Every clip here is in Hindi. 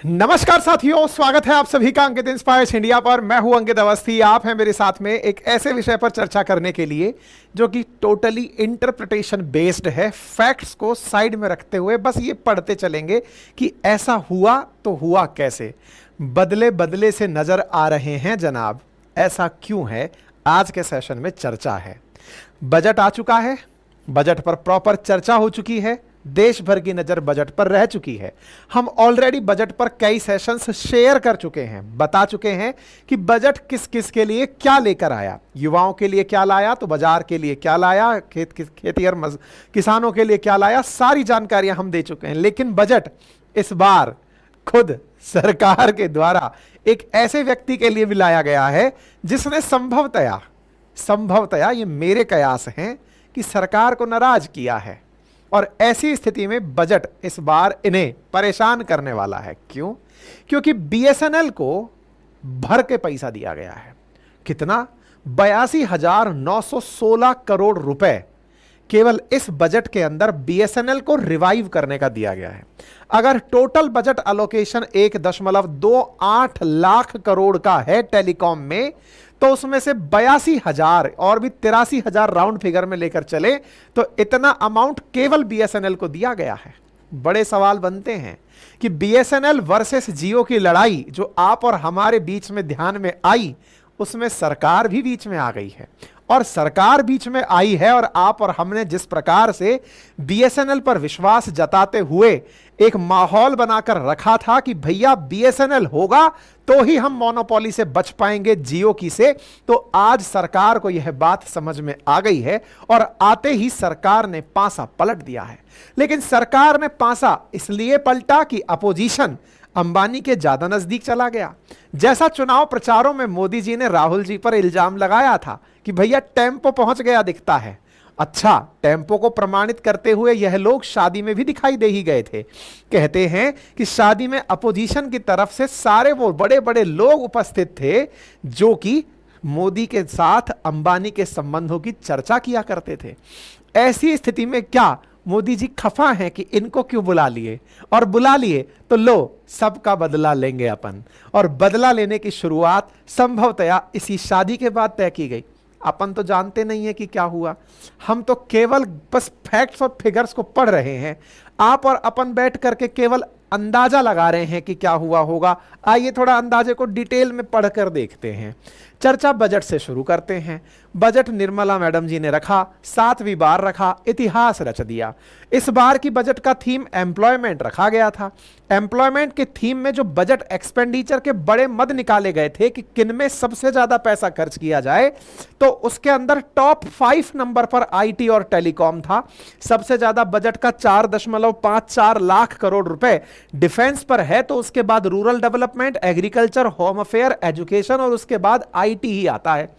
नमस्कार साथियों, स्वागत है आप सभी का अंकित इंस्पायर्स इंडिया पर। मैं हूं अंकित अवस्थी। आप हैं मेरे साथ में एक ऐसे विषय पर चर्चा करने के लिए जो कि टोटली इंटरप्रिटेशन बेस्ड है। फैक्ट्स को साइड में रखते हुए बस ये पढ़ते चलेंगे कि ऐसा हुआ तो हुआ कैसे। बदले बदले से नजर आ रहे हैं जनाब, ऐसा क्यों है? आज के सेशन में चर्चा है। बजट आ चुका है, बजट पर प्रॉपर चर्चा हो चुकी है, देश भर की नजर बजट पर रह चुकी है। हम ऑलरेडी बजट पर कई सेशंस शेयर कर चुके हैं, बता चुके हैं कि बजट किस किस के लिए क्या लेकर आया। युवाओं के लिए क्या लाया, तो बाजार के लिए क्या लाया, खेती किसानों के लिए क्या लाया, सारी जानकारियां हम दे चुके हैं। लेकिन बजट इस बार खुद सरकार के द्वारा एक ऐसे व्यक्ति के लिए भी लाया गया है जिसने संभवतया ये मेरे कयास हैं कि सरकार को नाराज किया है। और ऐसी स्थिति में बजट इस बार इन्हें परेशान करने वाला है। क्यों? क्योंकि बीएसएनएल को भर के पैसा दिया गया है। कितना? 82,916 करोड़ रुपए केवल इस बजट के अंदर बीएसएनएल को रिवाइव करने का दिया गया है। अगर total budget allocation 1.28 lakh crore का है टेलीकॉम में, तो उसमें से 82,000 और भी 83,000 राउंड फिगर में लेकर चले तो इतना अमाउंट केवल बीएसएनएल को दिया गया है। बड़े सवाल बनते हैं कि बीएसएनएल वर्सेस जियो की लड़ाई जो आप और हमारे बीच में ध्यान में आई, उसमें सरकार भी बीच में आ गई है। और सरकार बीच में आई है और आप और हमने जिस प्रकार से बीएसएनएल पर विश्वास जताते हुए एक माहौल बनाकर रखा था कि भैया बीएसएनएल होगा तो ही हम मोनोपोली से बच पाएंगे जियो की से, तो आज सरकार को यह बात समझ में आ गई है और आते ही सरकार ने पासा पलट दिया है। लेकिन सरकार ने पासा इसलिए पलटा कि अपोजिशन अंबानी के ज्यादा नजदीक चला गया। जैसा चुनाव प्रचारों में मोदी जी ने राहुल जी पर इल्जाम लगाया था कि भैया टेम्पो पहुंच गया दिखता है। अच्छा, टेम्पो को प्रमाणित करते हुए यह लोग शादी में भी दिखाई दे ही गए थे। कहते हैं कि शादी में अपोजिशन की तरफ से सारे वो बड़े बड़े लोग उपस्थित थे जो कि मोदी के साथ अंबानी के संबंधों की चर्चा किया करते थे। ऐसी स्थिति में क्या मोदी जी खफा हैं कि इनको क्यों बुला लिए, और बुला लिए तो लो सबका बदला लेंगे अपन। और बदला लेने की शुरुआत संभवतया इसी शादी के बाद तय की गई। अपन तो जानते नहीं है कि क्या हुआ, हम तो केवल बस फैक्ट्स और फिगर्स को पढ़ रहे हैं। आप और अपन बैठ करके केवल अंदाजा लगा रहे हैं कि क्या हुआ होगा। आइए थोड़ा अंदाजे को डिटेल में पढ़कर देखते हैं। चर्चा बजट से शुरू करते हैं। बजट निर्मला मैडम जी ने रखा, 7वीं बार रखा, इतिहास रच दिया। इस बार की बजट का थीम एम्प्लॉयमेंट रखा गया था। एम्प्लॉयमेंट के थीम में जो बजट एक्सपेंडिचर के बड़े मद निकाले गए थे कि किन में सबसे ज्यादा पैसा खर्च किया जाए, तो उसके अंदर टॉप 5 नंबर पर आईटी और टेलीकॉम था। सबसे ज्यादा बजट का 4.54 लाख करोड़ रुपए डिफेंस पर है, तो उसके बाद rural development, agriculture, home affair, education और उसके बाद आईटी ही आता है।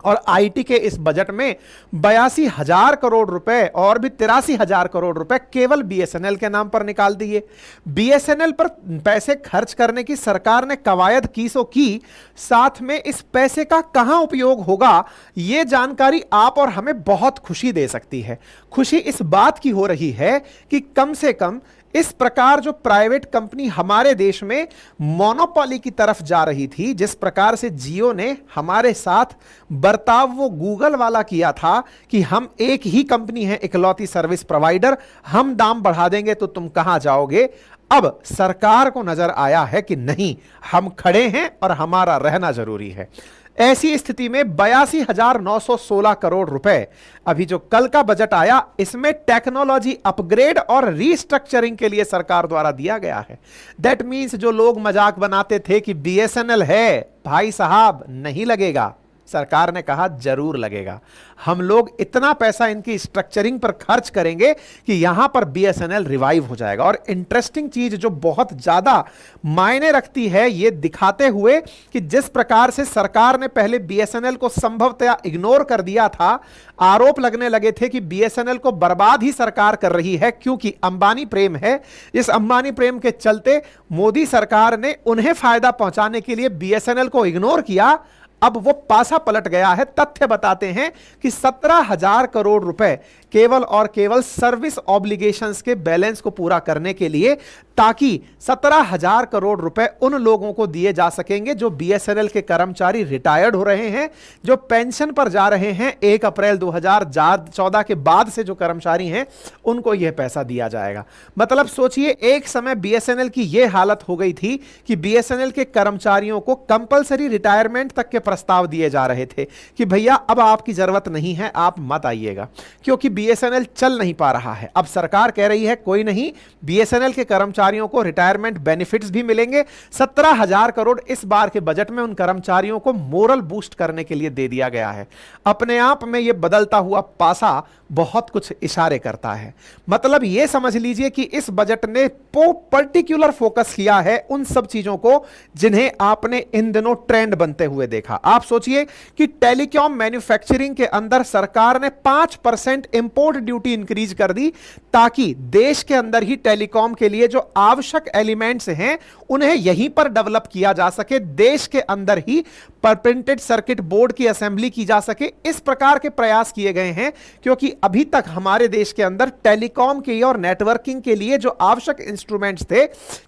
और आईटी के इस बजट में 82,000 करोड़ रुपए और भी 83,000 करोड़ रुपए केवल बीएसएनएल के नाम पर निकाल दिए। बीएसएनएल पर पैसे खर्च करने की सरकार ने कवायद की सो की, साथ में इस पैसे का कहां उपयोग होगा यह जानकारी आप और हमें बहुत खुशी दे सकती है। खुशी इस बात की हो रही है कि कम से कम इस प्रकार जो प्राइवेट कंपनी हमारे देश में मोनोपोली की तरफ जा रही थी, जिस प्रकार से जियो ने हमारे साथ बर्ताव वो गूगल वाला किया था कि हम एक ही कंपनी है, इकलौती सर्विस प्रोवाइडर, हम दाम बढ़ा देंगे तो तुम कहां जाओगे। अब सरकार को नजर आया है कि नहीं, हम खड़े हैं और हमारा रहना जरूरी है। ऐसी स्थिति में 82,916 करोड़ रुपए अभी जो कल का बजट आया, इसमें टेक्नोलॉजी अपग्रेड और रीस्ट्रक्चरिंग के लिए सरकार द्वारा दिया गया है। दैट मींस जो लोग मजाक बनाते थे कि बीएसएनएल है, भाई साहब नहीं लगेगा। सरकार ने कहा जरूर लगेगा। हम लोग इतना पैसा इनकी स्ट्रक्चरिंग पर खर्च करेंगे कि यहां पर बीएसएनएल रिवाइव हो जाएगा। और इंटरेस्टिंग चीज जो बहुत ज्यादा मायने रखती है, ये दिखाते हुए कि जिस प्रकार से सरकार ने पहले बीएसएनएल को संभवतया इग्नोर कर दिया था, आरोप लगने लगे थे कि बीएसएनएल को बर्बाद ही सरकार कर रही है क्योंकि अंबानी प्रेम है। इस अंबानी प्रेम के चलते मोदी सरकार ने उन्हें फायदा पहुंचाने के लिए बीएसएनएल को इग्नोर किया। अब वो पासा पलट गया है। तथ्य बताते हैं कि 17,000 करोड़ रुपए केवल और केवल सर्विस ऑब्लिगेशंस के बैलेंस को पूरा करने के लिए, ताकि 17,000 करोड़ रुपए उन लोगों को दिए जा सकेंगे जो बीएसएनएल के कर्मचारी रिटायर्ड हो रहे हैं, जो पेंशन पर जा रहे हैं। 1 अप्रैल 2014 के बाद से जो कर्मचारी हैं उनको यह पैसा दिया जाएगा। मतलब सोचिए, एक समय बीएसएनएल की यह हालत हो गई थी कि बीएसएनएल के कर्मचारियों को कंपलसरी रिटायरमेंट तक के प्रस्ताव दिए जा रहे थे कि भैया अब आपकी जरूरत नहीं है, आप मत आइएगा, क्योंकि बीएसएनएल चल नहीं पा रहा है। अब सरकार कह रही है कोई नहीं, बीएसएनएल के कर्मचारियों को रिटायरमेंट बेनिफिट्स भी मिलेंगे। 17,000 करोड़ इस बार के बजट में उन कर्मचारियों को मोरल बूस्ट करने के लिए दे दिया गया है। अपने आप में यह बदलता हुआ पासा बहुत कुछ इशारे करता है। मतलब यह समझ लीजिए कि इस बजट ने पर्टिकुलर फोकस किया है उन सब चीजों को जिन्हें आपने इन दिनों ट्रेंड बनते हुए देखा। आप सोचिए कि टेलीकॉम मैन्युफैक्चरिंग के अंदर सरकार ने 5% इंपोर्ट ड्यूटी इंक्रीज कर दी, ताकि देश के अंदर ही टेलीकॉम के लिए जो आवश्यक एलिमेंट्स हैं उन्हें यहीं पर डेवलप किया जा सके, देश के अंदर ही प्रिंटेड सर्किट बोर्ड की असेंबली की जा सके। इस प्रकार के प्रयास किए गए हैं, क्योंकि अभी तक हमारे देश के अंदर टेलीकॉम के और नेटवर्किंग के लिए जो आवश्यक इंस्ट्रूमेंट्स थे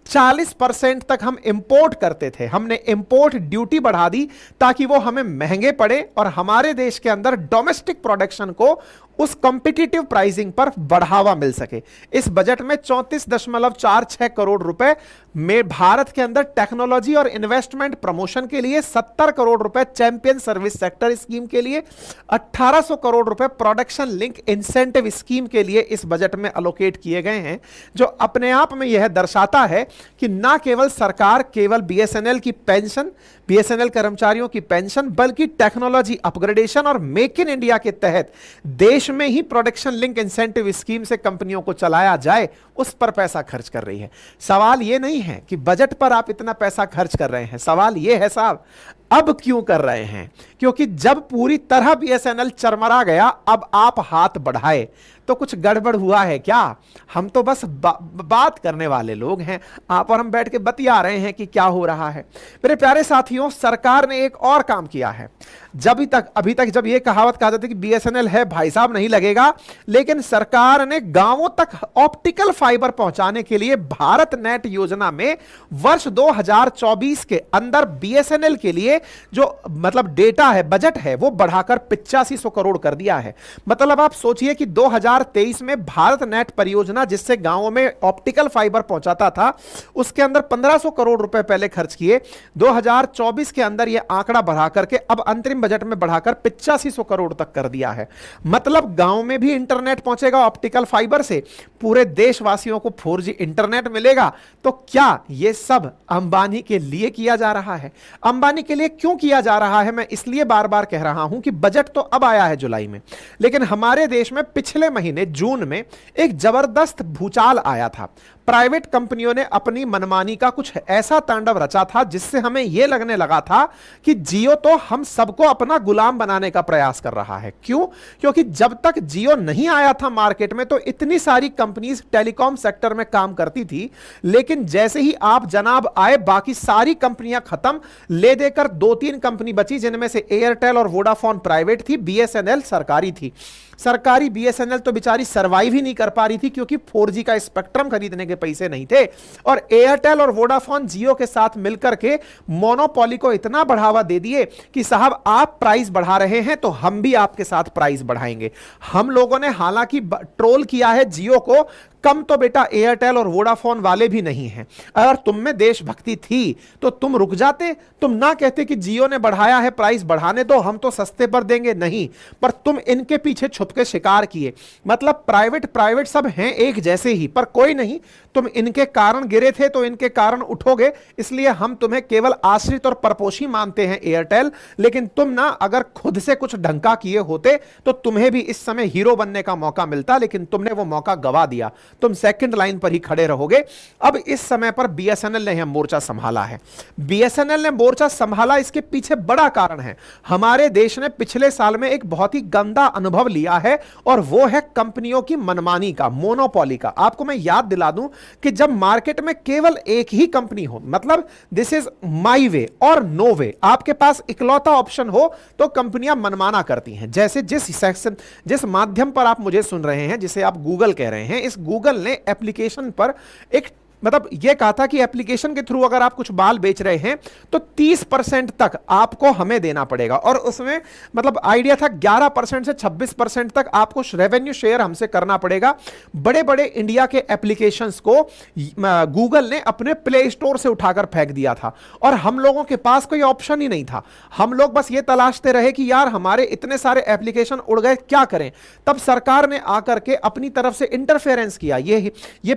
40% तक हम इंपोर्ट करते थे। हमने इंपोर्ट ड्यूटी बढ़ा दी ताकि वो हमें महंगे पड़े और हमारे देश के अंदर डोमेस्टिक प्रोडक्शन को उस कॉम्पिटिटिव प्राइसिंग पर बढ़ावा मिल सके। इस बजट में 34.46 करोड़ रुपए में भारत के अंदर टेक्नोलॉजी और इन्वेस्टमेंट प्रमोशन के लिए, 70 करोड़ रुपए चैंपियन सर्विस सेक्टर स्कीम के लिए, 1800 करोड़ रुपए प्रोडक्शन लिंक इंसेंटिव स्कीम के लिए इस बजट में अलोकेट किए गए हैं, जो अपने आप में यह दर्शाता है कि ना केवल सरकार केवल बीएसएनएल की पेंशन, बीएसएनएल कर्मचारियों की पेंशन, बल्कि टेक्नोलॉजी अपग्रेडेशन और मेक इन इंडिया के तहत देश में ही प्रोडक्शन लिंक इंसेंटिव स्कीम से कंपनियों को चलाया जाए, उस पर पैसा खर्च कर रही है। सवाल यह नहीं है कि बजट पर आप इतना पैसा खर्च कर रहे हैं, सवाल यह है साहब अब क्यों कर रहे हैं? क्योंकि जब पूरी तरह बीएसएनएल चरमरा गया, अब आप हाथ बढ़ाए तो कुछ गड़बड़ हुआ है क्या? हम तो बस बात करने वाले लोग हैं, आप और हम बैठ के बतिया रहे हैं कि क्या हो रहा है। मेरे प्यारे साथियों, सरकार ने एक और काम किया है। अभी तक जब यह कहावत कहा जाती कि बीएसएनएल है भाई साहब नहीं लगेगा, लेकिन सरकार ने गांवों तक ऑप्टिकल फाइबर पहुंचाने के लिए भारत नेट योजना में वर्ष 2024 के अंदर बीएसएनएल के लिए जो मतलब डेटा है, बजट है, वो बढ़ाकर 8500 करोड़ कर दिया है। मतलब आप सोचिए कि 2023 में भारत नेट परियोजना जिससे गांवों में ऑप्टिकल फाइबर पहुंचाता था, उसके अंदर 1500 करोड़ रुपए पहले खर्च किए। 2024 के अंदर यह आंकड़ा बढ़ा करके अब अंतरिम बजट में बढ़ाकर 8500 करोड़ तक कर दिया है। मतलब गांव में भी इंटरनेट पहुंचेगा ऑप्टिकल फाइबर से, पूरे देशवासियों को 4G इंटरनेट मिलेगा। तो क्या यह सब अंबानी के लिए किया जा रहा है? अंबानी के लिए क्यों किया जा रहा है? मैं इसलिए बार बार कह रहा हूं कि बजट तो अब आया है जुलाई में, लेकिन हमारे देश में पिछले महीने जून में एक जबरदस्त भूचाल आया था। प्राइवेट कंपनियों ने अपनी मनमानी का कुछ ऐसा तांडव रचा था जिससे हमें यह लगने लगा था कि जियो तो हम सबको अपना गुलाम बनाने का प्रयास कर रहा है। क्यों? क्योंकि जब तक जियो नहीं आया था मार्केट में तो इतनी सारी कंपनीज टेलीकॉम सेक्टर में काम करती थी, लेकिन जैसे ही आप जनाब आए बाकी सारी कंपनियां खत्म, ले देकर 2-3 कंपनी बची, जिनमें से एयरटेल और वोडाफोन प्राइवेट थी, बीएसएनएल सरकारी थी। सरकारी बीएसएनएल तो बेचारी सरवाइव ही नहीं कर पा रही थी क्योंकि 4G का स्पेक्ट्रम खरीदने के पैसे नहीं थे, और एयरटेल और वोडाफोन जियो के साथ मिलकर के मोनोपोली को इतना बढ़ावा दे दिए कि साहब आप प्राइस बढ़ा रहे हैं तो हम भी आपके साथ प्राइस बढ़ाएंगे। हम लोगों ने हालांकि ट्रोल किया है जियो को, कम तो बेटा एयरटेल और वोडाफोन वाले भी नहीं हैं। अगर तुम में देशभक्ति थी तो तुम रुक जाते, तुम ना कहते कि जियो ने बढ़ाया है प्राइस बढ़ाने दो, हम तो सस्ते पर देंगे, नहीं, पर तुम इनके पीछे छुप के शिकार किए। मतलब प्राइवेट सब हैं एक जैसे ही, पर कोई नहीं, तुम इनके कारण गिरे थे तो इनके कारण उठोगे, इसलिए हम तुम्हें केवल आश्रित और परपोषी मानते हैं एयरटेल। लेकिन तुम ना अगर खुद से कुछ ढंका किए होते तो तुम्हें भी इस समय हीरो बनने का मौका मिलता, लेकिन तुमने वो मौका गवा दिया। तुम सेकंड लाइन पर ही खड़े रहोगे। अब इस समय पर बीएसएनएल ने यह मोर्चा संभाला है। बीएसएनएल ने मोर्चा संभाला, इसके पीछे बड़ा कारण है, हमारे देश ने पिछले साल में एक बहुत ही गंदा अनुभव लिया है और वो है कंपनियों की मनमानी का, मोनोपोली का। आपको मैं याद दिला दूं कि जब मार्केट में केवल एक ही कंपनी हो, मतलब दिस इज माई वे और नो वे, आपके पास इकलौता ऑप्शन हो, तो कंपनियां मनमाना करती हैं। जैसे जिस माध्यम पर आप मुझे सुन रहे हैं, जिसे आप गूगल कह रहे हैं, इस गूगल ने एप्लीकेशन पर एक मतलब यह कहा था कि एप्लीकेशन के थ्रू अगर आप कुछ बाल बेच रहे हैं तो 30% तक आपको हमें देना पड़ेगा, और उसमें मतलब आइडिया था 11% से 26% तक आपको रेवेन्यू शेयर हमसे करना पड़ेगा। बड़े बड़े इंडिया के एप्लीकेशंस को गूगल ने अपने प्ले स्टोर से उठाकर फेंक दिया था और हम लोगों के पास कोई ऑप्शन ही नहीं था। हम लोग बस ये तलाशते रहे कि यार हमारे इतने सारे एप्लीकेशन उड़ गए, क्या करें। तब सरकार ने आकर के अपनी तरफ से इंटरफेरेंस किया। ये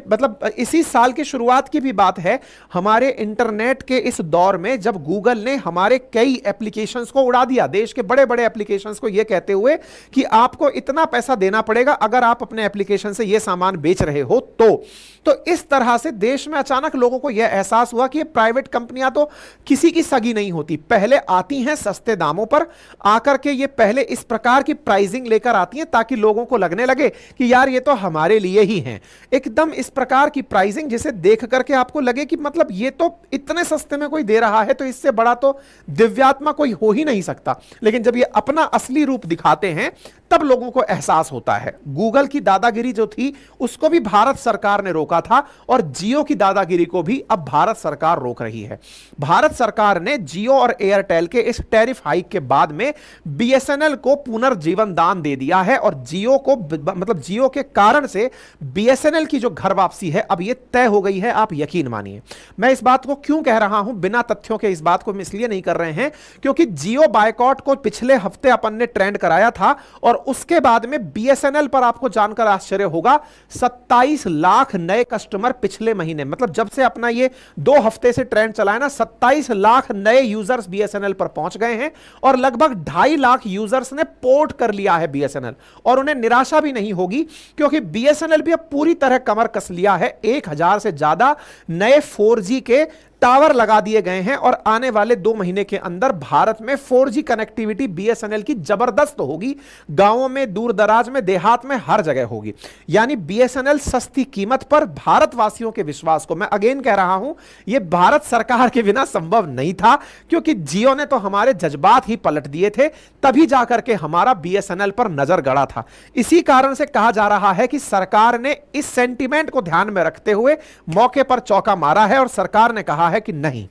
मतलब इसी साल की शुरुआत की भी बात है, हमारे इंटरनेट के इस दौर में जब गूगल ने हमारे कई एप्लीकेशंस को उड़ा दिया, देश के बड़े बड़े एप्लीकेशंस को यह कहते हुए कि आपको इतना पैसा देना पड़ेगा अगर आप अपने एप्लीकेशन से यह सामान बेच रहे हो तो इस तरह से देश में अचानक लोगों को यह एहसास हुआ कि ये प्राइवेट कंपनियां तो किसी की सगी नहीं होती। पहले आती हैं सस्ते दामों पर, आकर के ये पहले इस प्रकार की प्राइसिंग लेकर आती हैं ताकि लोगों को लगने लगे कि यार ये तो हमारे लिए ही हैं। एकदम इस प्रकार की प्राइसिंग जिसे देख करके आपको लगे कि मतलब ये तो इतने सस्ते में कोई दे रहा है तो इससे बड़ा तो दिव्यात्मा कोई हो ही नहीं सकता। लेकिन जब ये अपना असली रूप दिखाते हैं तब लोगों को एहसास होता है। गूगल की दादागिरी जो थी उसको भी भारत सरकार ने रोका था और जियो की दादागिरी को भी अब भारत सरकार रोक रही है। भारत सरकार ने जियो और एयरटेल के इस टैरिफ हाइक के बाद में बीएसएनएल को पुनर्जीवन दान दे दिया है और जियो को मतलब जियो के कारण से बीएसएनएल की जो घर वापसी है अब यह तय हो गई है, आप यकीन मानिए। मैं इस बात को क्यों कह रहा हूं बिना तथ्यों के, इस बात को हम इसलिए नहीं कर रहे हैं क्योंकि जियो बायकॉट को पिछले हफ्ते अपन ने ट्रेंड कराया था और उसके बाद में बीएसएनएल पर आपको जानकर आश्चर्य होगा 27 लाख नए कस्टमर पिछले महीने, मतलब जब से अपना ये 2 हफ्ते से ट्रेंड चला है ना, 27 लाख नए यूजर्स बीएसएनएल पर पहुंच गए हैं और लगभग 2.5 लाख यूजर्स ने पोर्ट कर लिया है बीएसएनएल। और उन्हें निराशा भी नहीं होगी क्योंकि बीएसएनएल भी अब पूरी तरह कमर कस लिया है। 1000 से ज्यादा नए 4G के टावर लगा दिए गए हैं और आने वाले 2 महीने के अंदर भारत में 4G कनेक्टिविटी बीएसएनएल की जबरदस्त होगी। गांवों में, दूर दराज में, देहात में, हर जगह होगी। यानी बीएसएनएल सस्ती कीमत पर भारतवासियों के विश्वास को, मैं अगेन कह रहा हूं, यह भारत सरकार के बिना संभव नहीं था क्योंकि जियो ने तो हमारे जज्बात ही पलट दिए थे, तभी जाकर के हमारा बीएसएनएल पर नजर गड़ा था। इसी कारण से कहा जा रहा है कि सरकार ने इस सेंटीमेंट को ध्यान में रखते हुए मौके पर चौका मारा है और सरकार ने कहा है कि नहीं,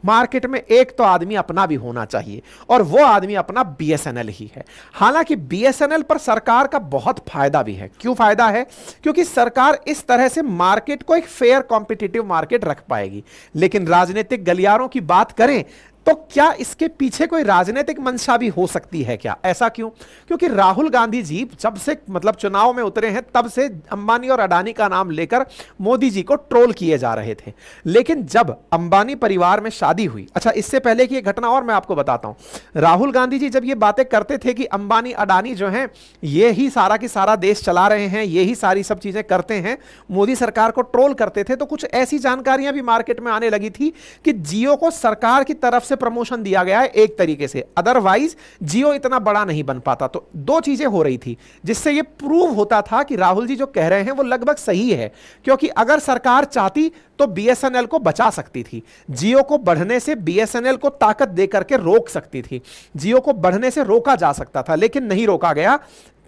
मार्केट में एक तो आदमी अपना भी होना चाहिए और वो आदमी अपना बीएसएनएल ही है। हालांकि बीएसएनएल पर सरकार का बहुत फायदा भी है। क्यों फायदा है? क्योंकि सरकार इस तरह से मार्केट को एक फेयर कॉम्पिटिटिव मार्केट रख पाएगी। लेकिन राजनीतिक गलियारों की बात करें तो क्या इसके पीछे कोई राजनीतिक मंशा भी हो सकती है क्या? ऐसा क्यों? क्योंकि राहुल गांधी जी जब से मतलब चुनाव में उतरे हैं तब से अंबानी और अडानी का नाम लेकर मोदी जी को ट्रोल किए जा रहे थे। लेकिन जब अंबानी परिवार में शादी हुई, अच्छा इससे पहले की एक घटना और मैं आपको बताता हूं। राहुल गांधी जी जब ये बातें करते थे कि अंबानी अडानी जो हैं ये ही सारा की सारा देश चला रहे हैं, ये ही सारी सब चीजें करते हैं, मोदी सरकार को ट्रोल करते थे, तो कुछ ऐसी जानकारियां भी मार्केट में आने लगी थी कि जियो को सरकार की तरफ से प्रमोशन दिया गया है एक तरीके से, अदरवाइज जियो इतना बड़ा नहीं बन पाता। तो 2 चीजें हो रही थी जिससे यह प्रूव होता था कि राहुल जी जो कह रहे हैं वो लगभग सही है, क्योंकि अगर सरकार चाहती तो बीएसएनएल को बचा सकती थी, जियो को बढ़ने से बीएसएनएल को ताकत देकर के रोक सकती थी, जियो को बढ़ने से रोका जा सकता था, लेकिन नहीं रोका गया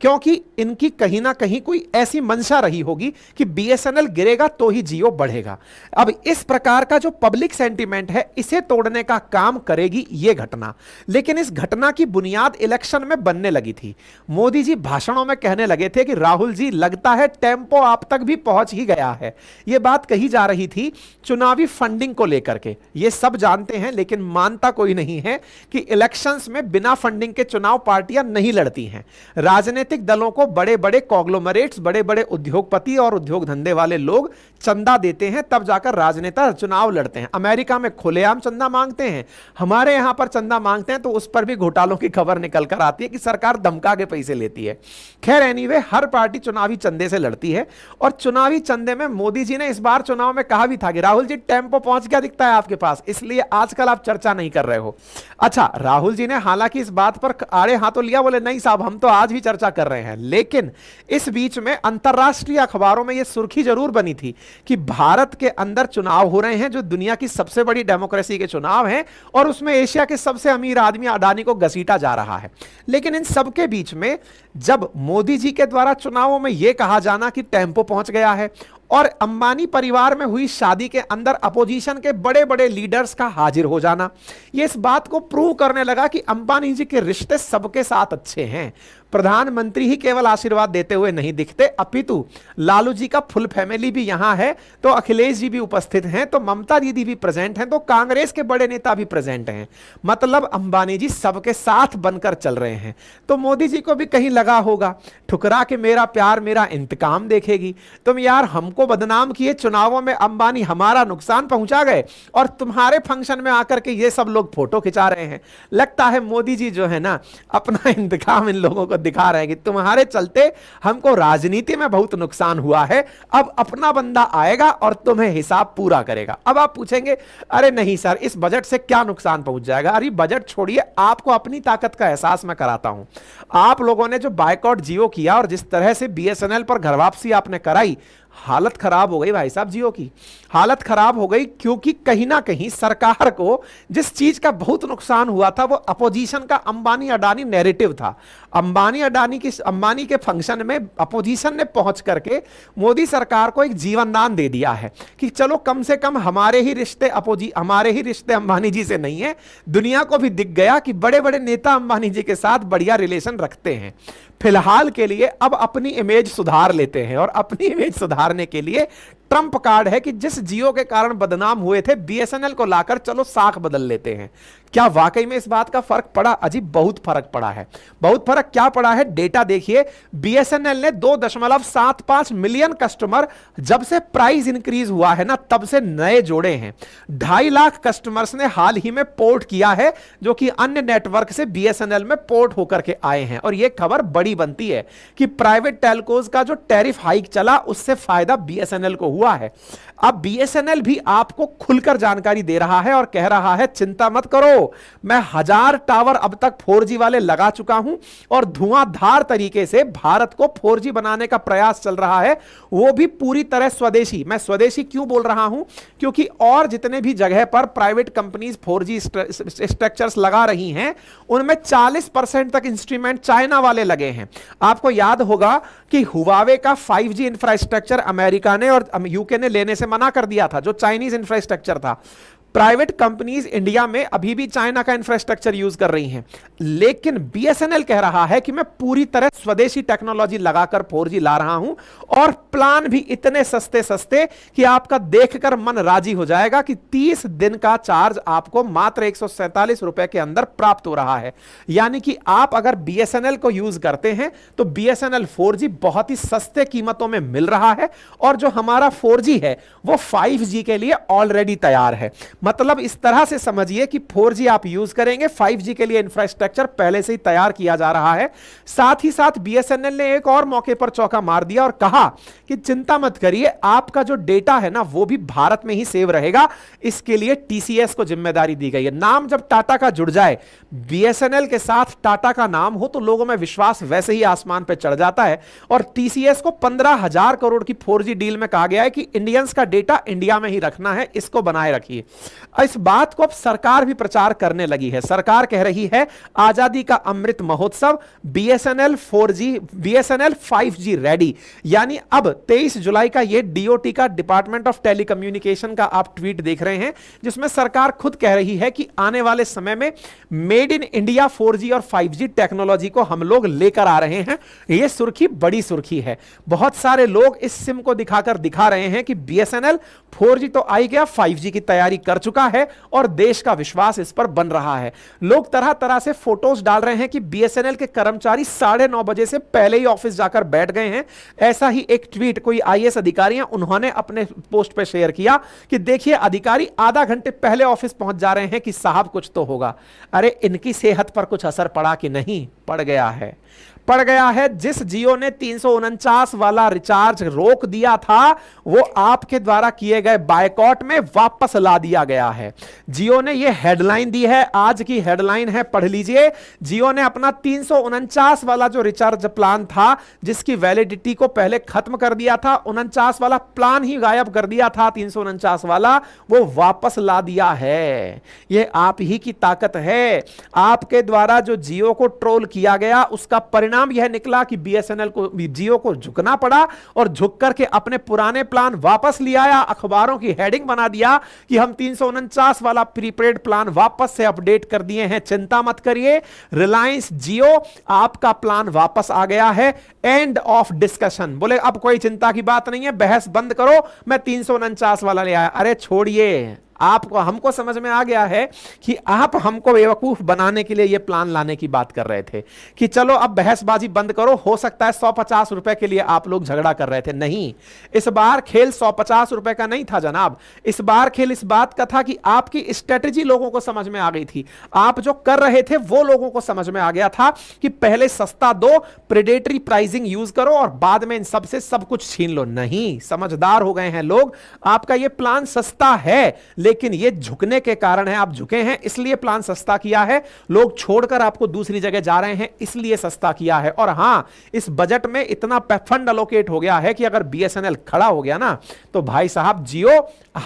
क्योंकि इनकी कहीं ना कहीं कोई ऐसी मंशा रही होगी कि बीएसएनएल गिरेगा तो ही जियो बढ़ेगा। अब इस प्रकार का जो पब्लिक सेंटीमेंट है इसे तोड़ने का काम करेगी यह घटना। लेकिन इस घटना की बुनियाद इलेक्शन में बनने लगी थी। मोदी जी भाषणों में कहने लगे थे कि राहुल जी लगता है टेम्पो आप तक भी पहुंच ही गया है। यह बात कही जा रही थी चुनावी फंडिंग को लेकर के। यह सब जानते हैं लेकिन मानता कोई नहीं है कि इलेक्शंस में बिना फंडिंग के चुनाव पार्टियां नहीं लड़ती हैं। राजनीति राजनीतिक दलों को बड़े बड़े कॉन्ग्लोमरेट्स, बड़े बड़े उद्योगपति और उद्योग धंधे वाले लोग चंदा देते हैं, तब जाकर राजनेता चुनाव लड़ते हैं। अमेरिका में खुलेआम चंदा मांगते हैं, हमारे यहां पर चंदा मांगते हैं तो उस पर भी घोटालों की खबर निकल कर आती है कि सरकार धमका के पैसे लेती है। खैर एनीवे, हर पार्टी चुनावी चंदे से लड़ती है और चुनावी चंदे में मोदी जी ने इस बार चुनाव में कहा भी था कि राहुल जी टेम्पो पहुंच गया दिखता है आपके पास, इसलिए आजकल आप चर्चा नहीं कर रहे हो। अच्छा, राहुल जी ने हालांकि इस बात पर आड़े हाथों लिया, बोले नहीं साहब हम तो आज भी चर्चा कर रहे हैं, लेकिन इस बीच में अंतरराष्ट्रीय अखबारों में यह सुर्खी जरूर बनी थी कि भारत के अंदर चुनाव हो रहे हैं जो दुनिया की सबसे बड़ी डेमोक्रेसी के चुनाव हैं और उसमें एशिया के सबसे अमीर आदमी अडानी को घसीटा जा रहा है। लेकिन इन सबके बीच में जब मोदी जी के द्वारा चुनावों में यह कहा जाना कि टेम्पो पहुंच गया है और अंबानी परिवार में हुई शादी के अंदर अपोजिशन के बड़े बड़े लीडर्स का हाजिर हो जाना, यह इस बात को प्रूव करने लगा कि अंबानी जी के रिश्ते सबके साथ अच्छे हैं। प्रधानमंत्री ही केवल आशीर्वाद देते हुए नहीं दिखते, अपितु लालू जी का फुल फैमिली भी यहां है, तो अखिलेश जी भी उपस्थित हैं, तो ममता दीदी भी प्रेजेंट हैं, तो कांग्रेस के बड़े नेता भी प्रेजेंट हैं। मतलब अंबानी जी सबके साथ बनकर चल रहे हैं। तो मोदी जी को भी कहीं लगा होगा, ठुकरा के मेरा प्यार मेरा इंतकाम देखेगी, तुम यार हमको बदनाम किए, चुनावों में अंबानी हमारा नुकसान पहुंचा गए और तुम्हारे फंक्शन में आकर के ये सब लोग फोटो खिंचा रहे हैं। लगता है मोदी जी जो है ना अपना इंतकाम इन लोगों को दिखा रहे हैं कि तुम्हारे चलते हमको राजनीति में बहुत नुकसान हुआ है, अब अपना बंदा आएगा और तुम्हें हिसाब पूरा करेगा। अब आप पूछेंगे अरे नहीं सर इस बजट से क्या नुकसान पहुंच जाएगा। अरे बजट छोड़िए, आपको अपनी ताकत का एहसास मैं कराता हूं। आप लोगों ने जो बायकॉट जियो किया और जिस तरह से बीएसएनएल पर घर वापसी आपने कराई, हालत खराब हो गई भाई साहब, जियो की हालत खराब हो गई, क्योंकि कहीं ना कहीं सरकार को जिस चीज का बहुत नुकसान हुआ था वो अपोजिशन का अंबानी अडानी नैरेटिव था। अंबानी के फंक्शन में अपोजिशन ने पहुंच करके मोदी सरकार को एक जीवनदान दे दिया है कि चलो कम से कम हमारे ही रिश्ते अंबानी जी से नहीं है। दुनिया को भी दिख गया कि बड़े बड़े नेता अंबानी जी के साथ बढ़िया रिलेशन रखते हैं। फिलहाल के लिए अब अपनी इमेज सुधार लेते हैं और अपनी इमेज सुधारने के लिए ट्रंप कार्ड है कि जिस जियो के कारण बदनाम हुए थे बीएसएनएल को लाकर चलो साख बदल लेते हैं। क्या वाकई में इस बात का फर्क पड़ा? अजीब बहुत फर्क पड़ा है। बहुत फर्क क्या पड़ा है? डेटा देखिए, बीएसएनएल ने 2.75 मिलियन कस्टमर जब से प्राइस इंक्रीज हुआ है ना तब से नए जोड़े हैं। 2.5 लाख कस्टमर्स ने हाल ही में पोर्ट किया है जो कि अन्य नेटवर्क से बीएसएनएल में पोर्ट होकर के आए हैं। और यह खबर बड़ी बनती है कि प्राइवेट टेलकोज का जो टैरिफ हाइक चला उससे फायदा बीएसएनएल को हुआ है। अब बीएसएनएल भी आपको खुलकर जानकारी दे रहा है और कह रहा है चिंता मत करो, मैं 1000 टावर अब तक 4G वाले लगा चुका हूं और धुआंधार तरीके से भारत को 4G बनाने का प्रयास चल रहा है, वो भी पूरी तरह स्वदेशी। मैं स्वदेशी क्यों बोल रहा हूं? क्योंकि और जितने भी जगह पर प्राइवेट कंपनीज 4G स्ट्रक्चर्स लगा रही हैं उनमें 40% तक इंस्ट्रूमेंट चाइना वाले लगे हैं। आपको याद होगा कि हुवावे का 5G इंफ्रास्ट्रक्चर अमेरिका ने और यूके ने लेने से मना कर दिया था, जो चाइनीज इंफ्रास्ट्रक्चर था। प्राइवेट कंपनीज इंडिया में अभी भी चाइना का इंफ्रास्ट्रक्चर यूज कर रही हैं, लेकिन बीएसएनएल कह रहा है कि मैं पूरी तरह स्वदेशी टेक्नोलॉजी लगाकर 4G ला रहा हूं और प्लान भी इतने सस्ते सस्ते कि आपका देखकर मन राजी हो जाएगा कि 30 दिन का चार्ज आपको मात्र 147 रुपए के अंदर प्राप्त हो रहा है। यानी कि आप अगर बीएसएनएल को यूज करते हैं तो बीएसएनएल 4G बहुत ही सस्ते कीमतों में मिल रहा है और जो हमारा 4G है वो 5G के लिए ऑलरेडी तैयार है। मतलब इस तरह से समझिए कि 4G आप यूज करेंगे, 5G के लिए इंफ्रास्ट्रक्चर पहले से ही तैयार किया जा रहा है। साथ ही साथ बीएसएनएल ने एक और मौके पर चौका मार दिया और कहा कि चिंता मत करिए, आपका जो डेटा है ना वो भी भारत में ही सेव रहेगा। इसके लिए टीसीएस को जिम्मेदारी दी गई है। नाम जब टाटा का जुड़ जाए, बीएसएनएल के साथ टाटा का नाम हो तो लोगों में विश्वास वैसे ही आसमान पर चढ़ जाता है। और टीसीएस को 15,000 करोड़ की 4G डील में कहा गया है कि इंडियंस का डेटा इंडिया में ही रखना है, इसको बनाए रखिए। इस बात को अब सरकार भी प्रचार करने लगी है। सरकार कह रही है आजादी का Amrit Mahotsav, BSNL 4G BSNL 5G ready. यानी अब 23 जुलाई का ये डीओटी का डिपार्टमेंट ऑफ टेलीकम्युनिकेशन का आप ट्वीट देख रहे हैं जिसमें सरकार खुद कह रही है कि आने वाले समय में मेड इन इंडिया 4G और 5G टेक्नोलॉजी को हम लोग लेकर आ रहे हैं। यह सुर्खी बड़ी सुर्खी है। बहुत सारे लोग इस सिम को दिखाकर दिखा रहे हैं कि बीएसएनएल 4G तो आई गया, 5G की तैयारी कर चुका है और देश का विश्वास इस पर बन रहा है। लोग तरह तरह से फोटोज डाल रहे हैं कि बीएसएनएल के कर्मचारी 9:30 बजे से पहले ही ऑफिस जाकर बैठ गए हैं। ऐसा ही एक ट्वीट कोई आईएएस अधिकारी हैं, उन्होंने अपने पोस्ट पे शेयर किया कि देखिए अधिकारी आधा घंटे पहले ऑफिस पहुंच जा रहे हैं कि साहब कुछ तो होगा। अरे इनकी सेहत पर कुछ असर पड़ा कि नहीं? पड़ गया है, पड़ गया है। जिस जियो ने 349 वाला रिचार्ज रोक दिया था वो आपके द्वारा किए गए बायकॉट में वापस ला दिया गया है। जियो ने यह हेडलाइन दी है, आज की हेडलाइन है, पढ़ लीजिए। जियो ने अपना 349 वाला जो रिचार्ज प्लान था जिसकी वैलिडिटी को पहले खत्म कर दिया था, 49 वाला प्लान ही गायब कर दिया था, 349 वाला वो वापस ला दिया है। यह आप ही की ताकत है। आपके द्वारा जो जियो को ट्रोल किया गया उसका परिणाम यह निकला कि बीएसएनएल को, जियो को झुकना पड़ा और झुक करके अपने पुराने प्लान वापस ले आया। अखबारों की हेडिंग बना दिया कि हम 349 वाला प्रीपेड प्लान वापस से अपडेट कर दिए हैं, चिंता मत करिए रिलायंस जियो आपका प्लान वापस आ गया है। End of discussion. बोले अब कोई चिंता की बात नहीं है, बहस बंद करो, मैं 349 वाला ले आया। अरे छोड़िए, आपको हमको समझ में आ गया है कि आप हमको बेवकूफ बनाने के लिए यह प्लान लाने की बात कर रहे थे कि चलो अब बहसबाजी बंद करो। हो सकता है 150 रुपए के लिए आप लोग झगड़ा कर रहे थे। नहीं, इस बार खेल 150 रुपए का नहीं था जनाब। इस बार खेल इस बात का था कि आपकी स्ट्रेटेजी लोगों को समझ में आ गई थी। आप जो कर रहे थे वो लोगों को समझ में आ गया था कि पहले सस्ता दो, प्रेडेटरी प्राइसिंग यूज करो और बाद में इन सब से सब कुछ छीन लो। नहीं, समझदार हो गए हैं लोग। आपका यह प्लान सस्ता है लेकिन ये झुकने के कारण है, आप झुके हैं इसलिए प्लान सस्ता किया है। लोग छोड़कर आपको दूसरी जगह जा रहे हैं इसलिए सस्ता किया है। और हां, इस बजट में इतना फंड अलोकेट हो गया है कि अगर बीएसएनएल खड़ा हो गया ना तो भाई साहब जियो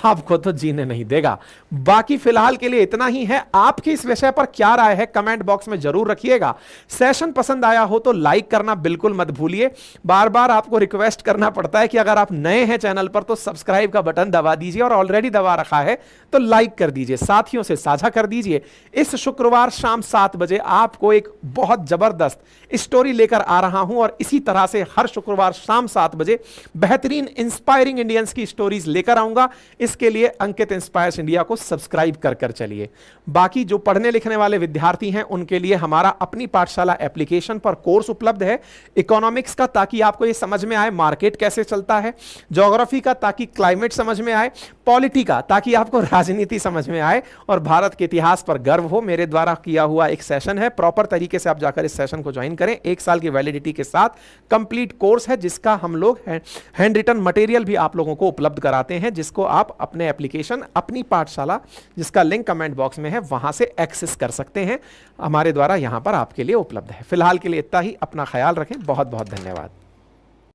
आपको तो जीने नहीं देगा। बाकी फिलहाल के लिए इतना ही है। आपकी इस विषय पर क्या राय है कमेंट बॉक्स में जरूर रखिएगा। सेशन पसंद आया हो तो लाइक करना बिल्कुल मत भूलिए। बार बार आपको रिक्वेस्ट करना पड़ता है कि अगर आप नए हैं चैनल पर तो सब्सक्राइब का बटन दबा दीजिए और ऑलरेडी दबा रखा है तो लाइक कर दीजिए, साथियों से साझा कर दीजिए। इस शुक्रवार शाम 7 बजे आपको एक बहुत जबरदस्त स्टोरी लेकर आ रहा हूं और इसी तरह से हर शुक्रवार शाम 7 बजे बेहतरीन इंस्पायरिंग इंडियंस की स्टोरीज लेकर आऊंगा। इसके लिए अंकित इंस्पायर्स इंडिया को सब्सक्राइब कर चलिए। बाकी जो पढ़ने लिखने वाले विद्यार्थी हैं उनके लिए हमारा अपनी पाठशाला एप्लीकेशन पर कोर्स उपलब्ध है इकोनॉमिक्स का, ताकि आपको यह समझ में आए मार्केट कैसे चलता है, ज्योग्राफी का ताकि क्लाइमेट समझ में आए, पॉलिटी का ताकि आपको राजनीति समझ में आए और भारत के इतिहास पर गर्व हो। मेरे द्वारा किया हुआ एक सेशन है, प्रॉपर तरीके से आप जाकर इस सेशन को ज्वाइन करें। 1 साल की वैलिडिटी के साथ कंप्लीट कोर्स है जिसका हम लोग हैंड रिटन मटेरियल भी आप लोगों को उपलब्ध कराते हैं, जिसको आप अपने एप्लीकेशन अपनी पाठशाला जिसका लिंक कमेंट बॉक्स में है वहां से एक्सेस कर सकते हैं। हमारे द्वारा यहां पर आपके लिए उपलब्ध है। फिलहाल के लिए इतना ही। अपना ख्याल रखें। बहुत बहुत धन्यवाद।